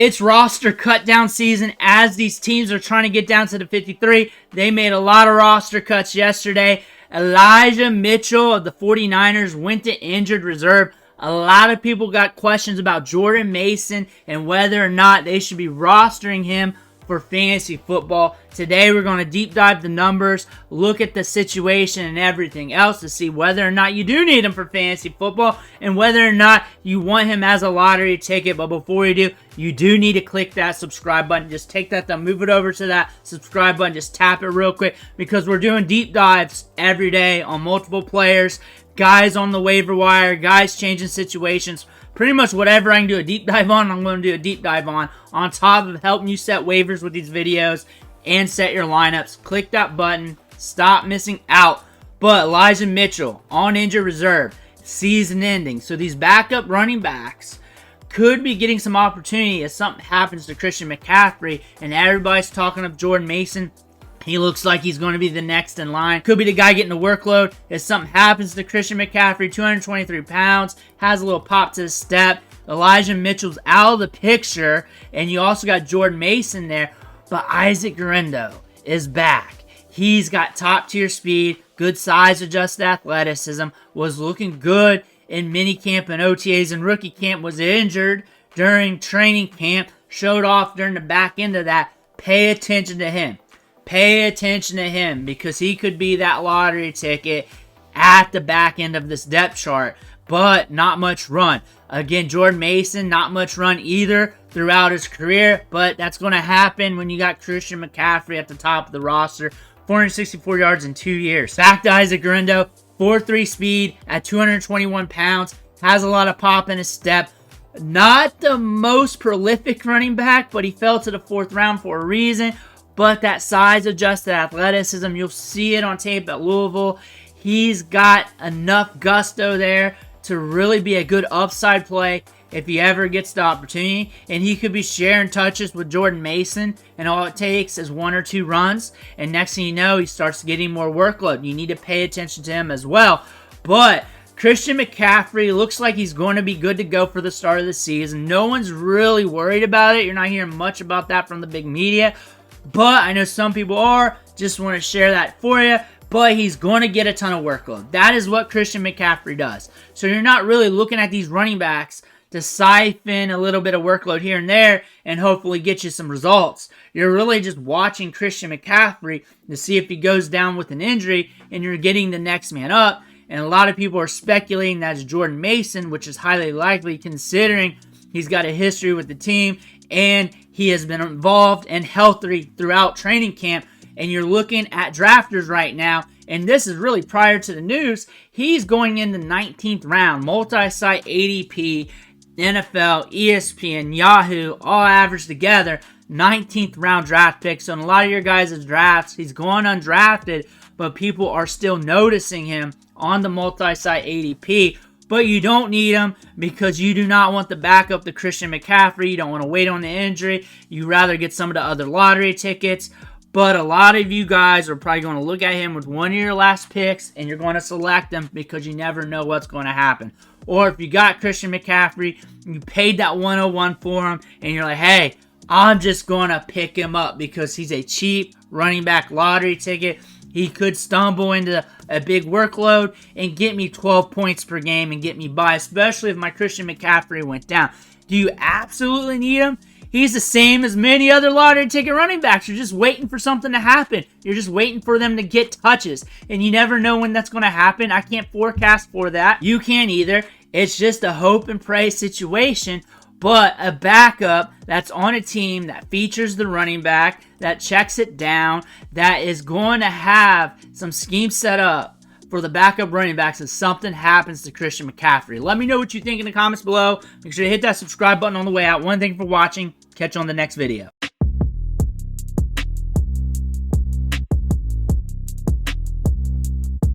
It's roster cut down season as these teams are trying to get down to the 53. They made a lot of roster cuts yesterday. Elijah Mitchell of the 49ers went to injured reserve. A lot of people got questions about Jordan Mason and whether or not they should be rostering him for fantasy football. Today we're going to deep dive the numbers, look at the situation and everything else to see whether or not you do need him for fantasy football and whether or not you want him as a lottery ticket. But before you do need to click that subscribe button. Just take that thumb, move it over to that subscribe button, just tap it real quick because we're doing deep dives every day on multiple players, guys on the waiver wire, guys changing situations. Pretty much whatever I can do a deep dive on, I'm going to do a deep dive on top of helping you set waivers with these videos and set your lineups. Click that button. Stop missing out. But Elijah Mitchell on injured reserve, season ending. So these backup running backs could be getting some opportunity if something happens to Christian McCaffrey, and everybody's talking of Jordan Mason. He looks like he's going to be the next in line. Could be the guy getting the workload. If something happens to Christian McCaffrey, 223 pounds, has a little pop to the step. Elijah Mitchell's out of the picture, and you also got Jordan Mason there. But Isaac Guerendo is back. He's got top-tier speed, good size, adjusted athleticism, was looking good in minicamp and OTAs and rookie camp, was injured during training camp, showed off during the back end of that. Pay attention to him. Pay attention to him because he could be that lottery ticket at the back end of this depth chart, but not much run. Again, Jordan Mason, not much run either throughout his career, but that's going to happen when you got Christian McCaffrey at the top of the roster. 464 yards in 2 years. Back to Isaac Guerendo, 4.3 speed at 221 pounds, has a lot of pop in his step. Not the most prolific running back, but he fell to the 4th round for a reason. But that size-adjusted athleticism, you'll see it on tape at Louisville. He's got enough gusto there to really be a good upside play if he ever gets the opportunity. And he could be sharing touches with Jordan Mason, and all it takes is 1 or 2 runs. And next thing you know, he starts getting more workload. You need to pay attention to him as well. But Christian McCaffrey looks like he's going to be good to go for the start of the season. No one's really worried about it. You're not hearing much about that from the big media. But I know some people are. Just want to share that for you. But he's going to get a ton of workload. That is what Christian McCaffrey does. So you're not really looking at these running backs to siphon a little bit of workload here and there and hopefully get you some results. You're really just watching Christian McCaffrey to see if he goes down with an injury and you're getting the next man up. And a lot of people are speculating that's Jordan Mason, which is highly likely considering he's got a history with the team and he has been involved and healthy throughout training camp. And you're looking at drafters right now, and this is really prior to the news, he's going in the 19th round, multi-site ADP, NFL, ESPN, Yahoo, all averaged together, 19th round draft pick. So in a lot of your guys' drafts, he's going undrafted, but people are still noticing him on the multi-site ADP. But you don't need him because you do not want the backup to Christian McCaffrey. You don't want to wait on the injury. You rather get some of the other lottery tickets. But a lot of you guys are probably going to look at him with one of your last picks and you're going to select him because you never know what's going to happen. Or if you got Christian McCaffrey, you paid that 101 for him and you're like, hey, I'm just going to pick him up because he's a cheap running back lottery ticket. He could stumble into a big workload and get me 12 points per game and get me by, especially if my Christian McCaffrey went down. Do you absolutely need him? He's the same as many other lottery ticket running backs. You're just waiting for something to happen. You're just waiting for them to get touches. And you never know when that's going to happen. I can't forecast for that. You can't either. It's just a hope and pray situation. But a backup that's on a team that features the running back, that checks it down, that is going to have some scheme set up for the backup running backs if something happens to Christian McCaffrey. Let me know what you think in the comments below. Make sure to hit that subscribe button on the way out. One thing for watching. Catch you on the next video.